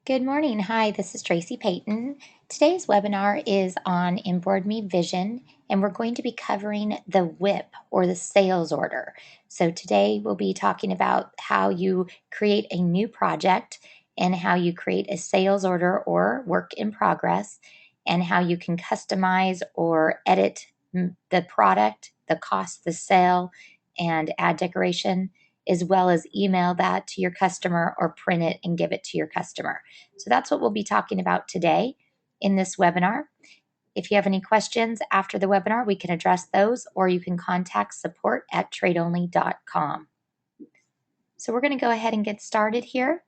Good morning. Hi, this is Tracy Payton. Today's webinar is on Embroidme Vision, and we're going to be covering the WIP or the sales order. So today we'll be talking about how you create a new project and how you create a sales order or work in progress, and how you can customize or edit the product, the cost, the sale, and add decoration, as well as email that to your customer or print it and give it to your customer. So that's what we'll be talking about today in this webinar. If you have any questions after the webinar, we can address those, or you can contact support@tradeonly.com. So we're going to go ahead and get started here.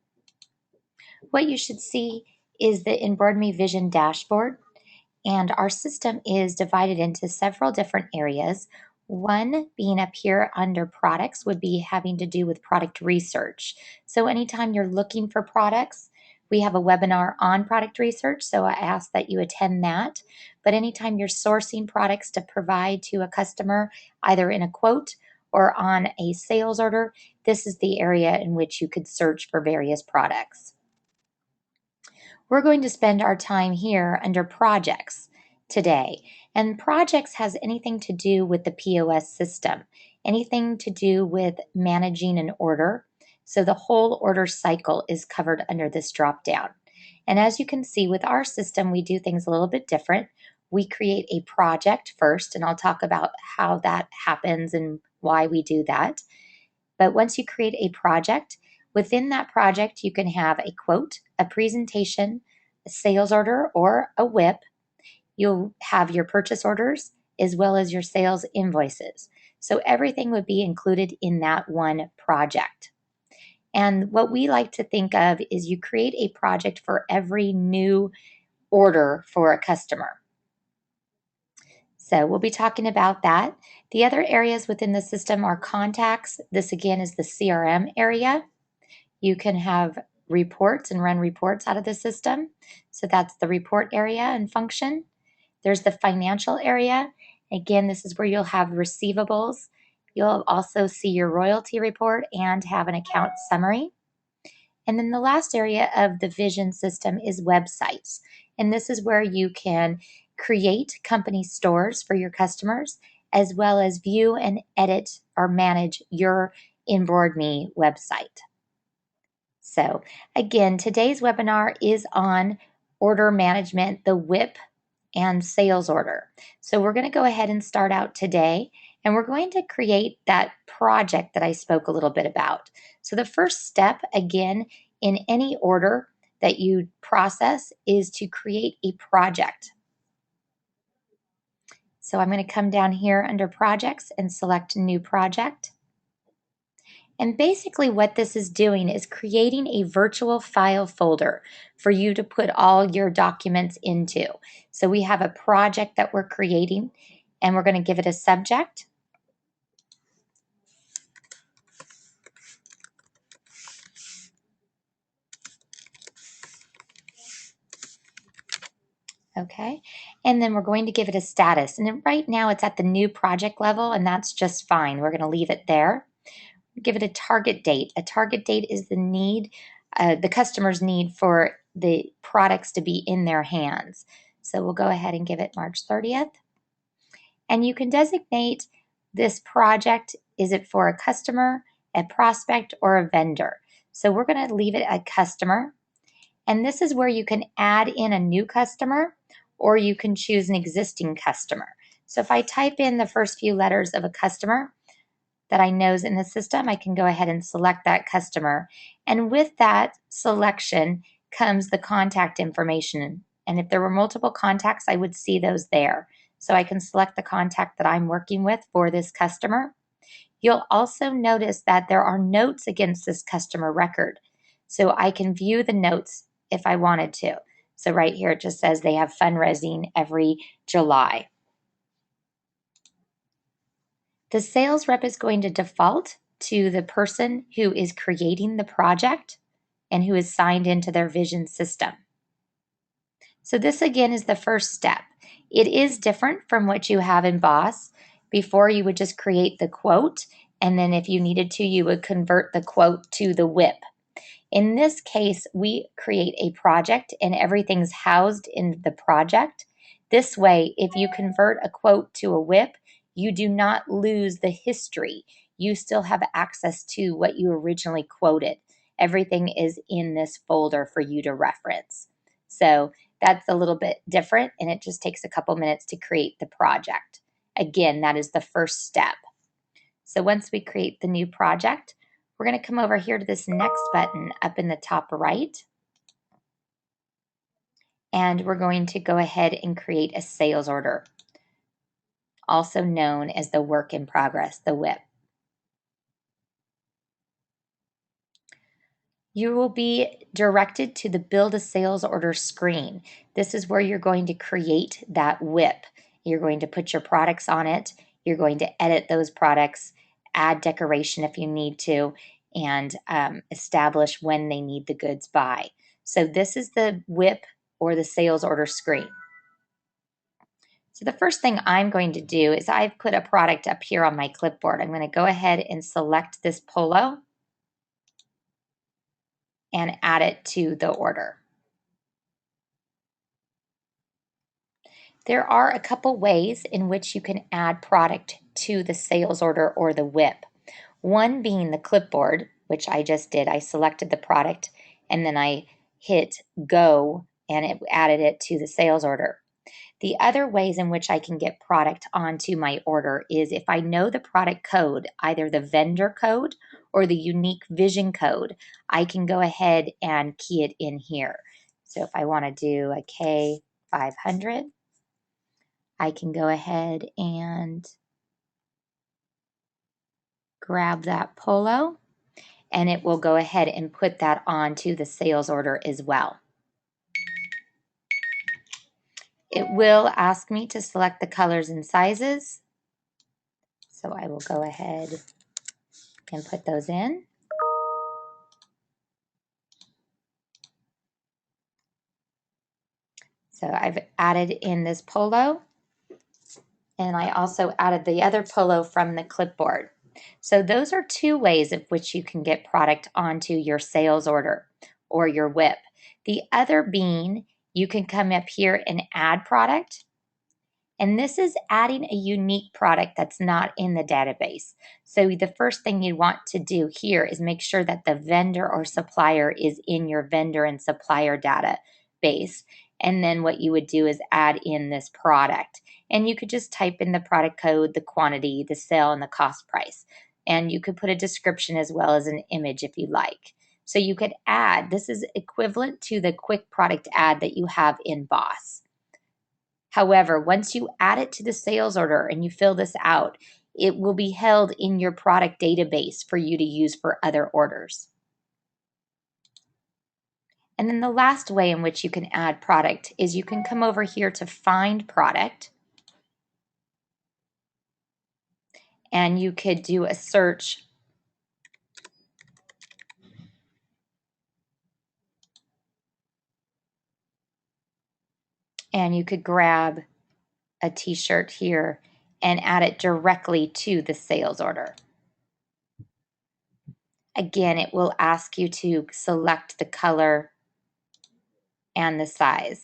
What you should see is the Embroidme Vision dashboard, and our system is divided into several different areas. One being up here under products would be having to do with product research. So anytime you're looking for products, we have a webinar on product research, so I ask that you attend that. But anytime you're sourcing products to provide to a customer, either in a quote or on a sales order, this is the area in which you could search for various products. We're going to spend our time here under projects today. And projects has anything to do with the POS system, anything to do with managing an order. So the whole order cycle is covered under this drop down. And as you can see with our system, we do things a little bit different. We create a project first, and I'll talk about how that happens and why we do that. But once you create a project, within that project, you can have a quote, a presentation, a sales order, or a WIP. You'll have your purchase orders as well as your sales invoices. So everything would be included in that one project. And what we like to think of is you create a project for every new order for a customer. So we'll be talking about that. The other areas within the system are contacts. This again is the CRM area. You can have reports and run reports out of the system. So that's the report area and function. There's the financial area. Again, this is where you'll have receivables. You'll also see your royalty report and have an account summary. And then the last area of the vision system is websites. And this is where you can create company stores for your customers, as well as view and edit or manage your Embroidme website. So again, today's webinar is on order management, the WIP, and sales order. So we're going to go ahead and start out today, and we're going to create that project that I spoke a little bit about. So the first step, again, in any order that you process is to create a project. So I'm going to come down here under projects and select new project. And basically what this is doing is creating a virtual file folder for you to put all your documents into. So we have a project that we're creating, and we're going to give it a subject. Okay, and then we're going to give it a status. And then right now it's at the new project level, and that's just fine. We're going to leave it there. Give it a target date. A target date is the need, the customer's need for the products to be in their hands. So we'll go ahead and give it March 30th. And you can designate this project. Is it for a customer, a prospect, or a vendor? So we're going to leave it at customer. And this is where you can add in a new customer, or you can choose an existing customer. So if I type in the first few letters of a customer that I know is in the system, I can go ahead and select that customer. And with that selection comes the contact information. And if there were multiple contacts, I would see those there. So I can select the contact that I'm working with for this customer. You'll also notice that there are notes against this customer record. So I can view the notes if I wanted to. So right here it just says they have fundraising every July. The sales rep is going to default to the person who is creating the project and who is signed into their vision system. So this again is the first step. It is different from what you have in Boss. Before you would just create the quote, and then if you needed to, you would convert the quote to the WIP. In this case, we create a project and everything's housed in the project. This way, if you convert a quote to a WIP, you do not lose the history. You still have access to what you originally quoted. Everything is in this folder for you to reference. So that's a little bit different, and it just takes a couple minutes to create the project. Again, that is the first step. So once we create the new project, we're going to come over here to this next button up in the top right. And we're going to go ahead and create a sales order, also known as the work in progress, the WIP. You will be directed to the Build a Sales Order screen. This is where you're going to create that WIP. You're going to put your products on it. You're going to edit those products, add decoration if you need to, and establish when they need the goods by. So this is the WIP or the sales order screen. So the first thing I'm going to do is I've put a product up here on my clipboard. I'm going to go ahead and select this polo and add it to the order. There are a couple ways in which you can add product to the sales order or the WIP. One being the clipboard, which I just did. I selected the product and then I hit go and it added it to the sales order. The other ways in which I can get product onto my order is if I know the product code, either the vendor code or the unique vision code, I can go ahead and key it in here. So if I want to do a K500, I can go ahead and grab that polo and it will go ahead and put that onto the sales order as well. It will ask me to select the colors and sizes. So I will go ahead and put those in. So I've added in this polo, and I also added the other polo from the clipboard. So those are two ways of which you can get product onto your sales order or your WIP. The other being you can come up here and add product. And this is adding a unique product that's not in the database. So the first thing you want to do here is make sure that the vendor or supplier is in your vendor and supplier database. And then what you would do is add in this product. And you could just type in the product code, the quantity, the sale, and the cost price. And you could put a description as well as an image if you like. So you could add, this is equivalent to the quick product ad that you have in Boss. However, once you add it to the sales order and you fill this out, it will be held in your product database for you to use for other orders. And then the last way in which you can add product is you can come over here to find product and you could do a search and you could grab a t-shirt here and add it directly to the sales order. Again, it will ask you to select the color and the size.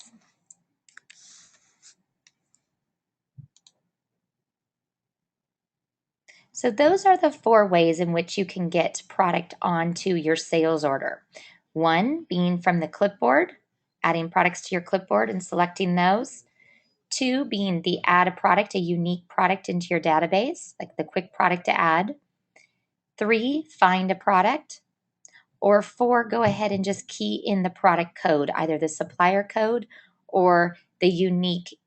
So those are the 4 ways in which you can get product onto your sales order. One being from the clipboard, adding products to your clipboard and selecting those. 2 being the add a product, a unique product into your database, like the quick product to add. 3, find a product. Or 4, go ahead and just key in the product code, either the supplier code or the unique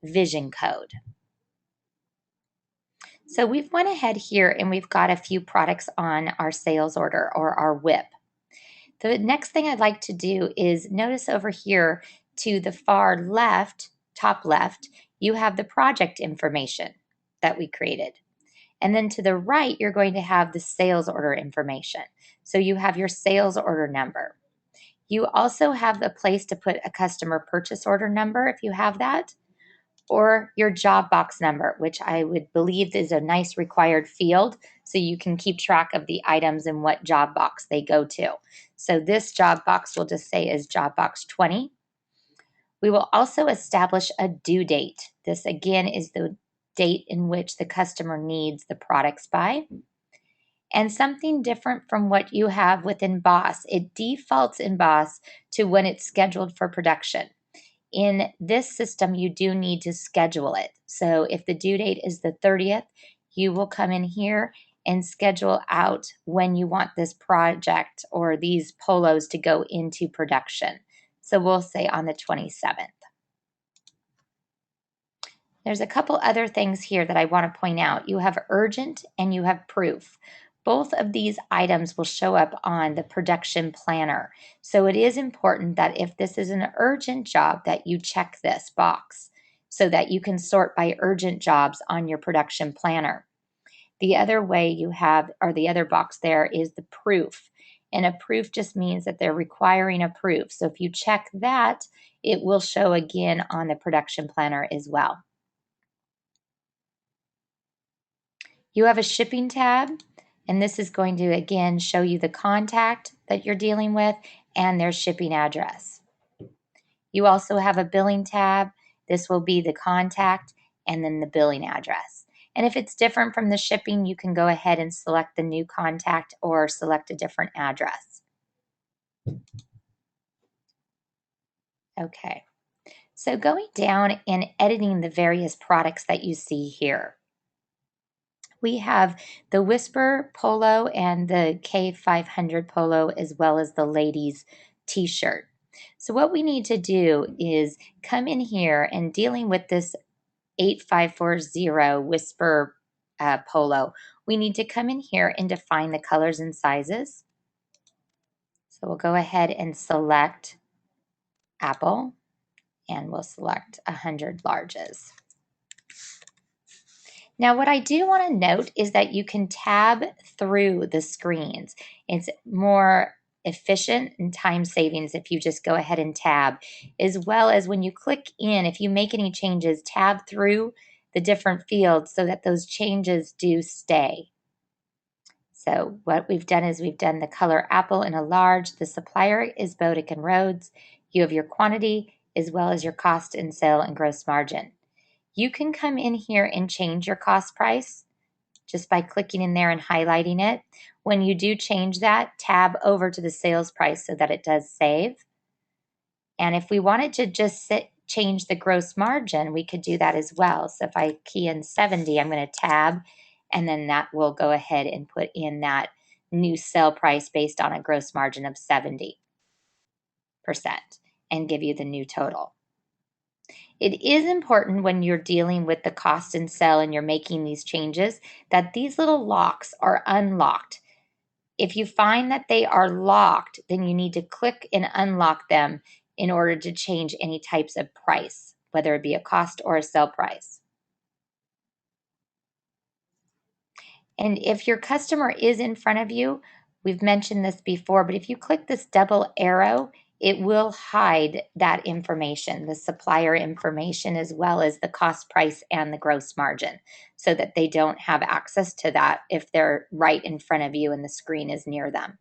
vision code. So we've went ahead here and we've got a few products on our sales order or our WIP. The next thing I'd like to do is notice over here to the far left, top left, you have the project information that we created. And then to the right, you're going to have the sales order information. So you have your sales order number. You also have a place to put a customer purchase order number if you have that, or your job box number, which I would believe is a nice required field so you can keep track of the items and what job box they go to. So this job box will just say is job box 20. We will also establish a due date. This again is the date in which the customer needs the products by. And something different from what you have within Boss, it defaults in Boss to when it's scheduled for production. In this system, you do need to schedule it. So if the due date is the 30th, you will come in here and schedule out when you want this project or these polos to go into production. So we'll say on the 27th. There's a couple other things here that I want to point out. You have urgent and you have proof. Both of these items will show up on the production planner. So it is important that if this is an urgent job that you check this box so that you can sort by urgent jobs on your production planner. The other way you have, or the other box there, is the proof. And a proof just means that they're requiring a proof. So if you check that, it will show again on the production planner as well. You have a shipping tab, and this is going to again show you the contact that you're dealing with and their shipping address. You also have a billing tab. This will be the contact and then the billing address. And if it's different from the shipping, you can go ahead and select the new contact or select a different address. Okay, so going down and editing the various products that you see here. We have the Whisper Polo and the K500 Polo, as well as the ladies t-shirt. So what we need to do is come in here and dealing with this 8540 Whisper Polo, we need to come in here and define the colors and sizes. So we'll go ahead and select Apple, and we'll select 100 larges. Now, what I do want to note is that you can tab through the screens. It's more efficient and time savings if you just go ahead and tab, as well as when you click in, if you make any changes, tab through the different fields so that those changes do stay. So what we've done is we've done the color apple in a large. The supplier is Bodick and Rhodes. You have your quantity as well as your cost and sale and gross margin. You can come in here and change your cost price just by clicking in there and highlighting it. When you do change that, tab over to the sales price so that it does save. And if we wanted to just change the gross margin, we could do that as well. So if I key in 70, I'm going to tab, and then that will go ahead and put in that new sale price based on a gross margin of 70% and give you the new total. It is important when you're dealing with the cost and sell and you're making these changes that these little locks are unlocked. If you find that they are locked, then you need to click and unlock them in order to change any types of price, whether it be a cost or a sell price. And if your customer is in front of you, we've mentioned this before, but if you click this double arrow, it will hide that information, the supplier information, as well as the cost price and the gross margin, so that they don't have access to that if they're right in front of you and the screen is near them.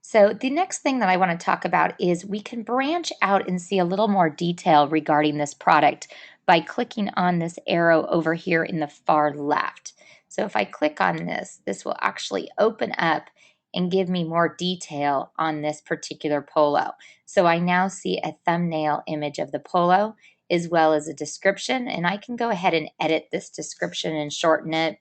So the next thing that I want to talk about is we can branch out and see a little more detail regarding this product by clicking on this arrow over here in the far left. So if I click on this, this will actually open up and give me more detail on this particular polo. So I now see a thumbnail image of the polo as well as a description, and I can go ahead and edit this description and shorten it.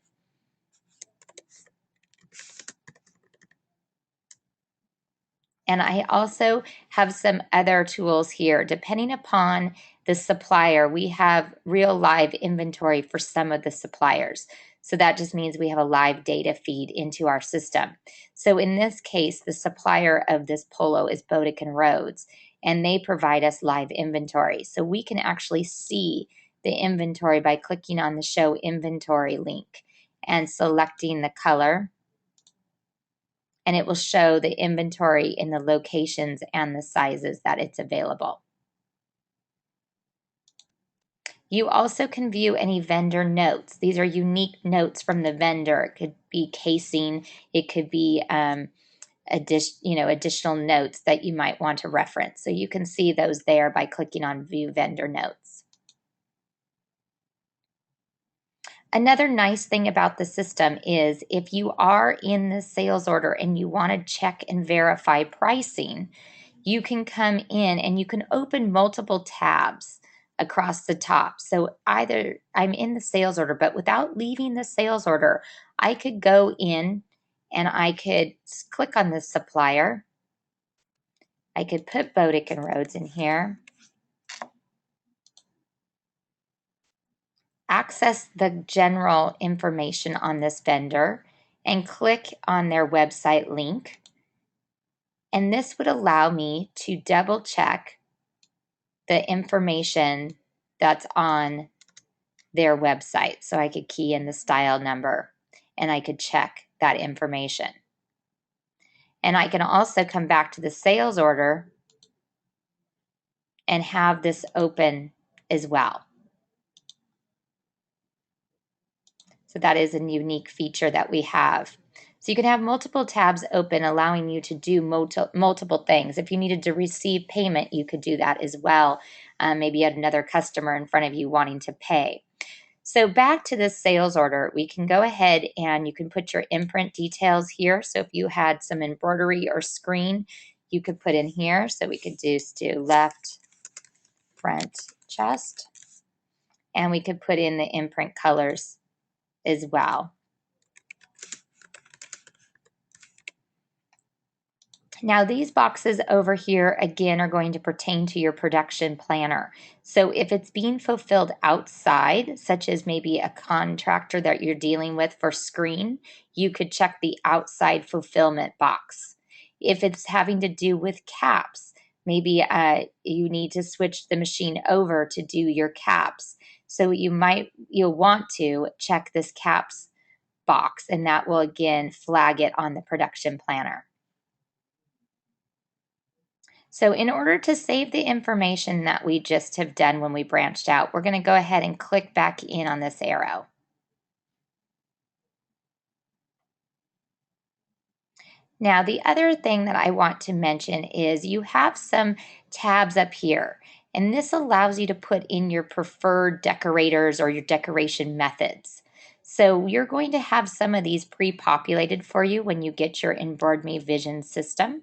And I also have some other tools here. Depending upon the supplier, we have real live inventory for some of the suppliers. So that just means we have a live data feed into our system. So in this case, the supplier of this polo is Bodick and Rhodes, and they provide us live inventory. So we can actually see the inventory by clicking on the Show Inventory link and selecting the color, and it will show the inventory in the locations and the sizes that it's available. You also can view any vendor notes. These are unique notes from the vendor. It could be casing. It could be additional notes that you might want to reference. So you can see those there by clicking on View Vendor Notes. Another nice thing about the system is if you are in the sales order and you want to check and verify pricing, you can come in and you can open multiple tabs across the top. So either I'm in the sales order, but without leaving the sales order, I could go in and I could click on the supplier. I could put Bodick and Rhodes in here. Access the general information on this vendor and click on their website link. And this would allow me to double check the information that's on their website. So I could key in the style number and I could check that information. And I can also come back to the sales order and have this open as well. So that is a unique feature that we have. So you can have multiple tabs open, allowing you to do multiple things. If you needed to receive payment, you could do that as well. Maybe you had another customer in front of you wanting to pay. So back to this sales order, we can go ahead and you can put your imprint details here. So if you had some embroidery or screen, you could put in here. So we could just do left, front, chest, and we could put in the imprint colors as well. Now these boxes over here, again, are going to pertain to your production planner. So if it's being fulfilled outside, such as maybe a contractor that you're dealing with for screen, you could check the outside fulfillment box. If it's having to do with caps, maybe you need to switch the machine over to do your caps. So you'll want to check this caps box, and that will again flag it on the production planner. So in order to save the information that we just have done when we branched out, we're going to go ahead and click back in on this arrow. Now, the other thing that I want to mention is you have some tabs up here, and this allows you to put in your preferred decorators or your decoration methods. So you're going to have some of these pre-populated for you when you get your Embroidme Vision system.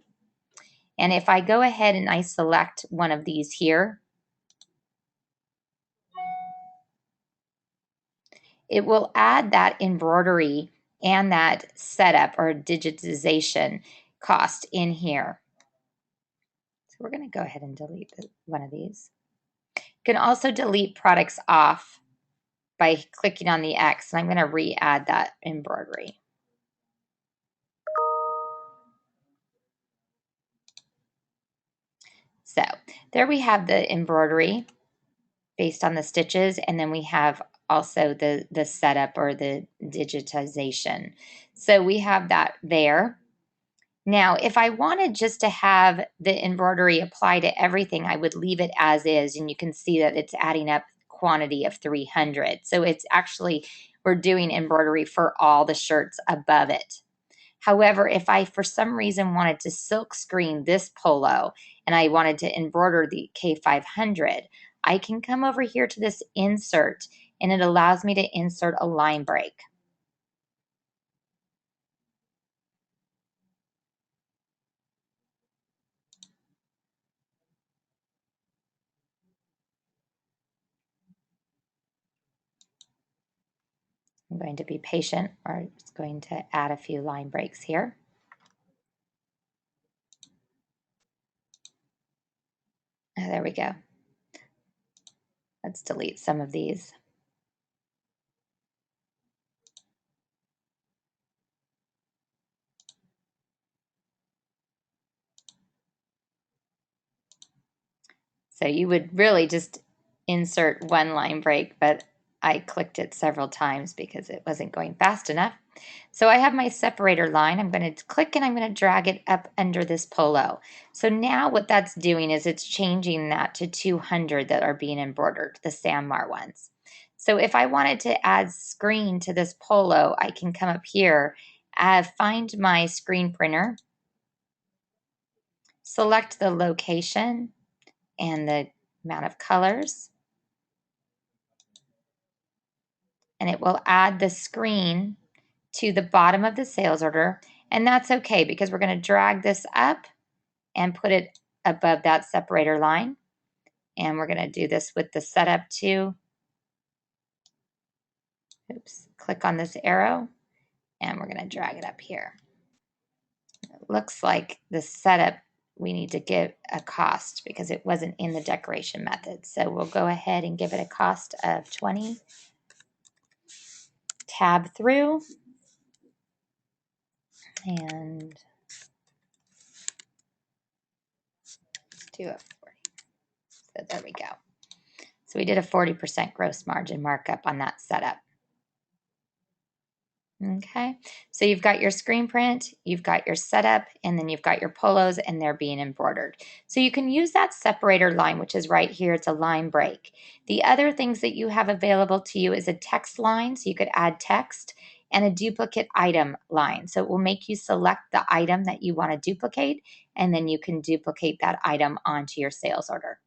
And if I go ahead and I select one of these here, it will add that embroidery and that setup or digitization cost in here. So we're going to go ahead and delete one of these. You can also delete products off by clicking on the X, and I'm going to re-add that embroidery. So there we have the embroidery based on the stitches, and then we have also the setup or the digitization. So we have that there. Now, if I wanted just to have the embroidery apply to everything, I would leave it as is, and you can see that it's adding up quantity of 300. So it's actually, we're doing embroidery for all the shirts above it. However, if I, for some reason, wanted to silk screen this polo and I wanted to embroider the K500, I can come over here to this insert, and it allows me to insert a line break. I'm going to be patient, or it's going to add a few line breaks here. Oh, there we go. Let's delete some of these. So you would really just insert one line break, but I clicked it several times because it wasn't going fast enough. So I have my separator line. I'm going to click and I'm going to drag it up under this polo. So now what that's doing is it's changing that to 200 that are being embroidered, the Sanmar ones. So if I wanted to add screen to this polo, I can come up here, find my screen printer, select the location and the amount of colors, and it will add the screen to the bottom of the sales order. And that's okay because we're going to drag this up and put it above that separator line. And we're going to do this with the setup too. Oops, click on this arrow and we're going to drag it up here. It looks like the setup we need to give a cost because it wasn't in the decoration method. So we'll go ahead and give it a cost of 20. Tab through and let's do a 40. So there we go. So we did a 40% gross margin markup on that setup. Okay, so you've got your screen print, you've got your setup, and then you've got your polos and they're being embroidered. So you can use that separator line, which is right here. It's a line break. The other things that you have available to you is a text line, so you could add text, and a duplicate item line. So it will make you select the item that you want to duplicate, and then you can duplicate that item onto your sales order.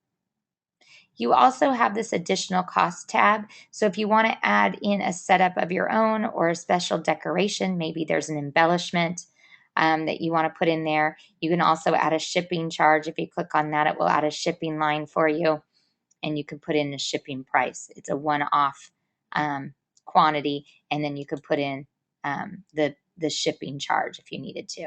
You also have this additional cost tab. So if you want to add in a setup of your own or a special decoration, maybe there's an embellishment that you want to put in there. You can also add a shipping charge. If you click on that, it will add a shipping line for you and you can put in a shipping price. It's a one-off quantity, and then you could put in the shipping charge if you needed to.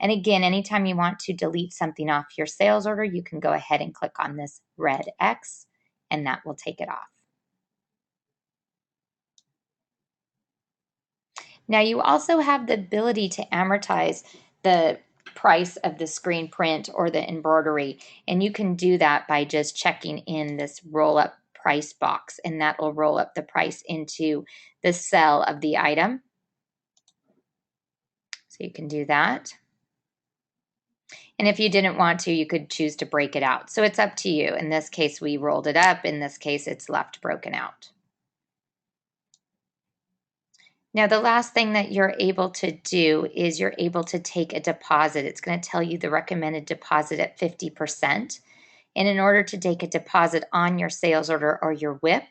And again, anytime you want to delete something off your sales order, you can go ahead and click on this red X and that will take it off. Now you also have the ability to amortize the price of the screen print or the embroidery, and you can do that by just checking in this roll up price box, and that will roll up the price into the cell of the item. So you can do that. And if you didn't want to, you could choose to break it out. So it's up to you. In this case, we rolled it up. In this case, it's left broken out. Now, the last thing that you're able to do is you're able to take a deposit. It's going to tell you the recommended deposit at 50%. And in order to take a deposit on your sales order or your WIP,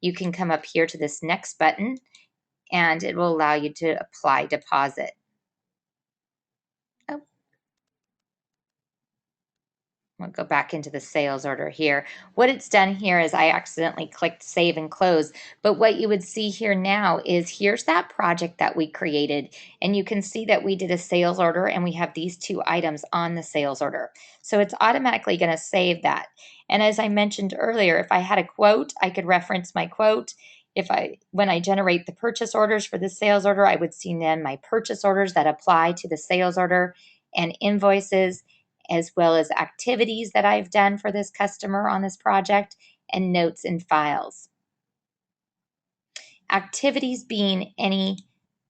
you can come up here to this next button and it will allow you to apply deposit. Oh, we'll go back into the sales order here. What it's done here is I accidentally clicked save and close, but what you would see here now is here's that project that we created, and you can see that we did a sales order and we have these two items on the sales order. So it's automatically going to save that. And as I mentioned earlier, if I had a quote, I could reference my quote. When I generate the purchase orders for the sales order, I would see then my purchase orders that apply to the sales order and invoices, as well as activities that I've done for this customer on this project, and notes and files. Activities being any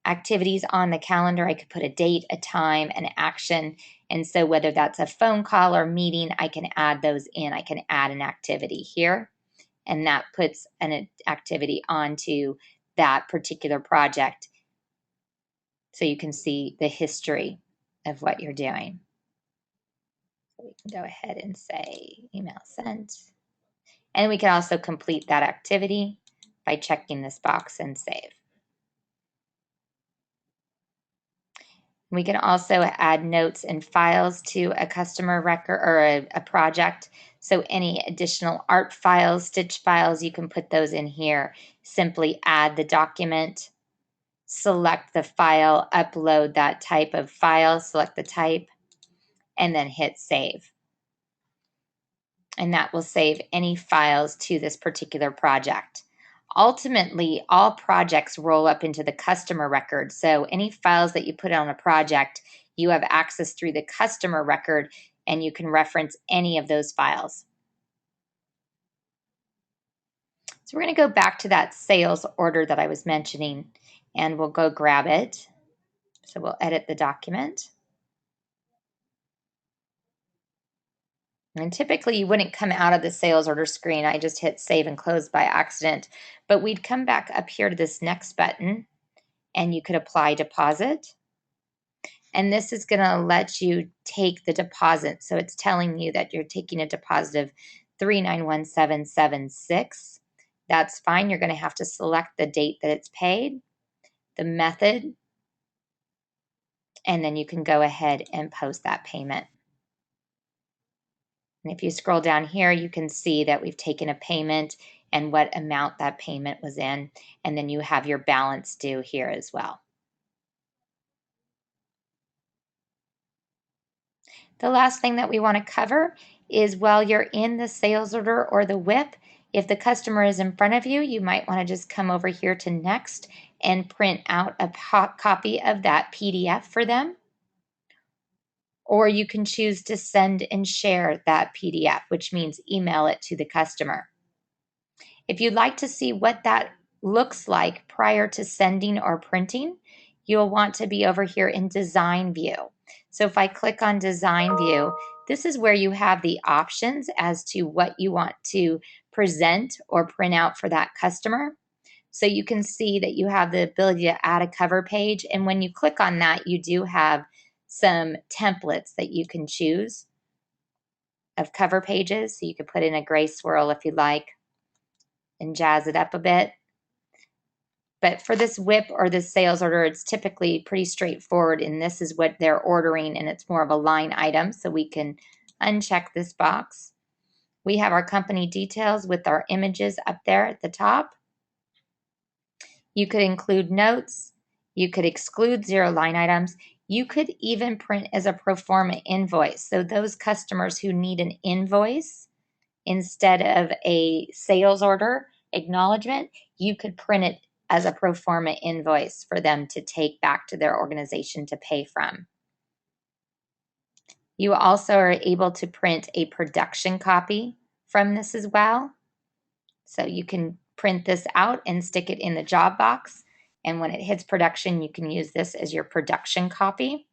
activities on the calendar. I could put a date, a time, an action, and so whether that's a phone call or meeting, I can add those in. I can add an activity here, and that puts an activity onto that particular project so you can see the history of what you're doing. So we can go ahead and say email sent. And we can also complete that activity by checking this box and save. We can also add notes and files to a customer record or a project. So any additional art files, stitch files, you can put those in here. Simply add the document, select the file, upload that type of file, select the type, and then hit save. And that will save any files to this particular project. Ultimately, all projects roll up into the customer record. So any files that you put on a project, you have access through the customer record and you can reference any of those files. So we're going to go back to that sales order that I was mentioning and we'll go grab it. So we'll edit the document. And typically you wouldn't come out of the sales order screen. I just hit save and close by accident. But we'd come back up here to this next button and you could apply deposit. And this is going to let you take the deposit. So it's telling you that you're taking a deposit of 391776. That's fine. You're going to have to select the date that it's paid, the method, and then you can go ahead and post that payment. And if you scroll down here, you can see that we've taken a payment and what amount that payment was in. And then you have your balance due here as well. The last thing that we want to cover is while you're in the sales order or the WIP, if the customer is in front of you, you might want to just come over here to next and print out a copy of that PDF for them. Or you can choose to send and share that PDF, which means email it to the customer. If you'd like to see what that looks like prior to sending or printing, you'll want to be over here in Design View. So if I click on Design View, this is where you have the options as to what you want to present or print out for that customer. So you can see that you have the ability to add a cover page. And when you click on that, you do have some templates that you can choose of cover pages. So you could put in a gray swirl if you like and jazz it up a bit. But for this WIP or this sales order, it's typically pretty straightforward, and this is what they're ordering, and it's more of a line item, so we can uncheck this box. We have our company details with our images up there at the top. You could include notes. You could exclude 0 line items. You could even print as a pro forma invoice. So those customers who need an invoice instead of a sales order acknowledgement, you could print it as a pro forma invoice for them to take back to their organization to pay from. You also are able to print a production copy from this as well. So you can print this out and stick it in the job box. And when it hits production, you can use this as your production copy.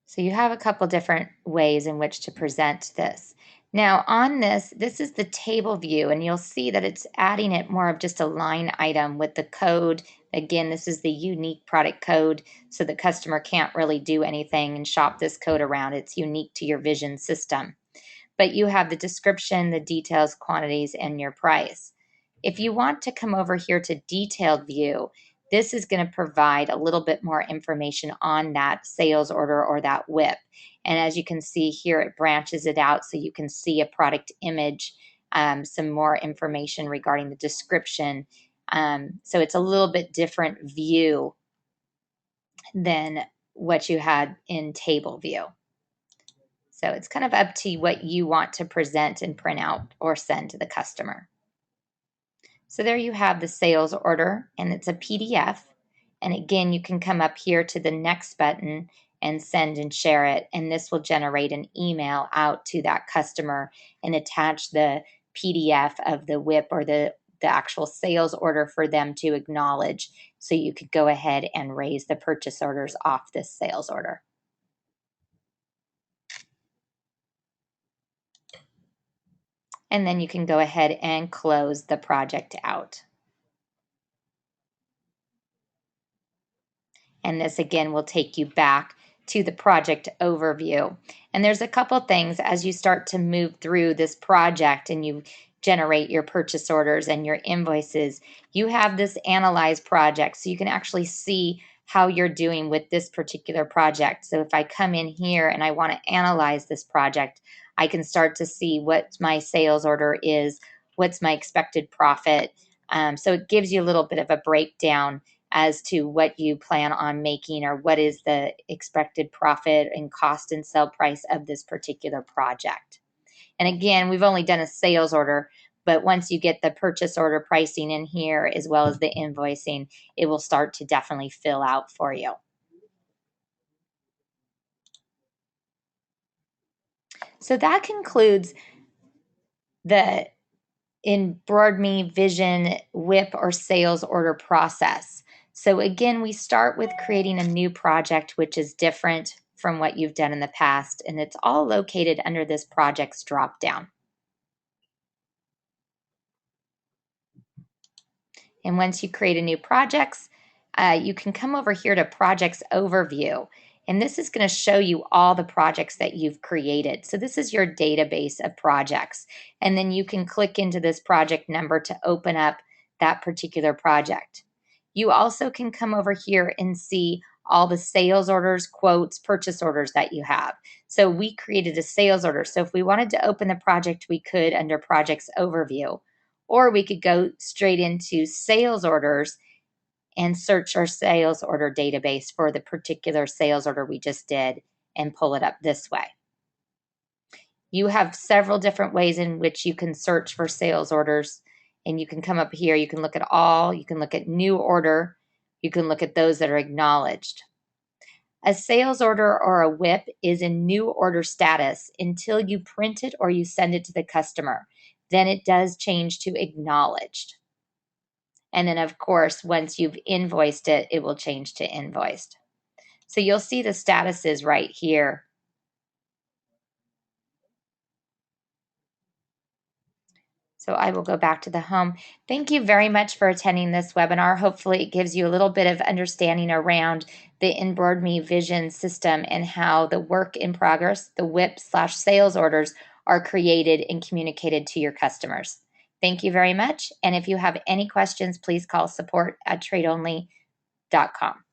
So you have a couple different ways in which to present this. Now on this is the table view, and you'll see that it's adding it more of just a line item with the code. Again, this is the unique product code, so the customer can't really do anything and shop this code around. It's unique to your vision system. But you have the description, the details, quantities, and your price. If you want to come over here to detailed view, this is going to provide a little bit more information on that sales order or that WIP. And as you can see here, it branches it out so you can see a product image, some more information regarding the description. So it's a little bit different view than what you had in table view. So it's kind of up to what you want to present and print out or send to the customer. So there you have the sales order, and it's a PDF. And again, you can come up here to the next button and send and share it. And this will generate an email out to that customer and attach the PDF of the WIP or the actual sales order for them to acknowledge. So you could go ahead and raise the purchase orders off this sales order. And then you can go ahead and close the project out. And this again will take you back to the project overview. And there's a couple things as you start to move through this project and you generate your purchase orders and your invoices, you have this analyze project. So you can actually see how you're doing with this particular project. So if I come in here and I want to analyze this project, I can start to see what my sales order is, what's my expected profit. So it gives you a little bit of a breakdown as to what you plan on making or what is the expected profit and cost and sell price of this particular project. And again, we've only done a sales order, but once you get the purchase order pricing in here as well as the invoicing, it will start to definitely fill out for you. So that concludes the Embroidme Vision WIP or sales order process. So again, we start with creating a new project, which is different from what you've done in the past, and it's all located under this projects dropdown. And once you create a new projects, you can come over here to projects overview. And this is going to show you all the projects that you've created. So this is your database of projects. And then you can click into this project number to open up that particular project. You also can come over here and see all the sales orders, quotes, purchase orders that you have. So we created a sales order. So if we wanted to open the project, we could under projects overview. Or we could go straight into sales orders and search our sales order database for the particular sales order we just did and pull it up this way. You have several different ways in which you can search for sales orders, and you can come up here, you can look at all, you can look at new order, you can look at those that are acknowledged. A sales order or a WIP is in new order status until you print it or you send it to the customer. Then it does change to acknowledged. And then, of course, once you've invoiced it, it will change to invoiced. So you'll see the statuses right here. So I will go back to the home. Thank you very much for attending this webinar. Hopefully it gives you a little bit of understanding around the Embroidme Vision system and how the work in progress, the WIP/sales orders, are created and communicated to your customers. Thank you very much. And if you have any questions, please call support@tradeonly.com.